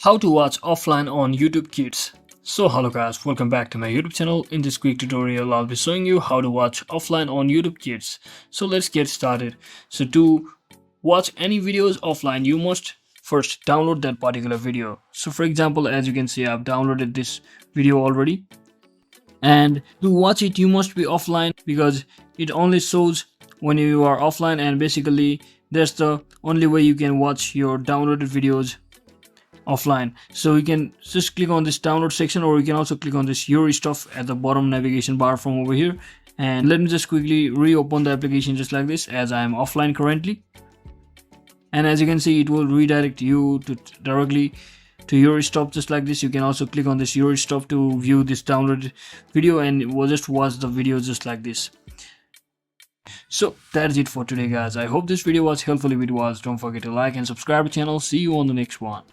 How to watch offline on YouTube Kids. So hello guys, welcome back to my YouTube channel. In this quick tutorial I'll be showing you how to watch offline on YouTube Kids. So let's get started. So to watch any videos offline you must first download that particular video. So for example, as you can see, I've downloaded this video already, and to watch it you must be offline because it only shows when you are offline, and basically that's the only way you can watch your downloaded videos offline. So you can just click on this download section, or you can also click on this your stuff at the bottom navigation bar from over here. And let me just quickly reopen the application just like this, as I am offline currently. And as you can see, it will redirect you to directly to your stop just like this. You can also click on this your stop to view this downloaded video, and we'll just watch the video just like this. So that's it for today guys. I hope this video was helpful. If it was, don't forget to like and subscribe to the channel. See you on the next one.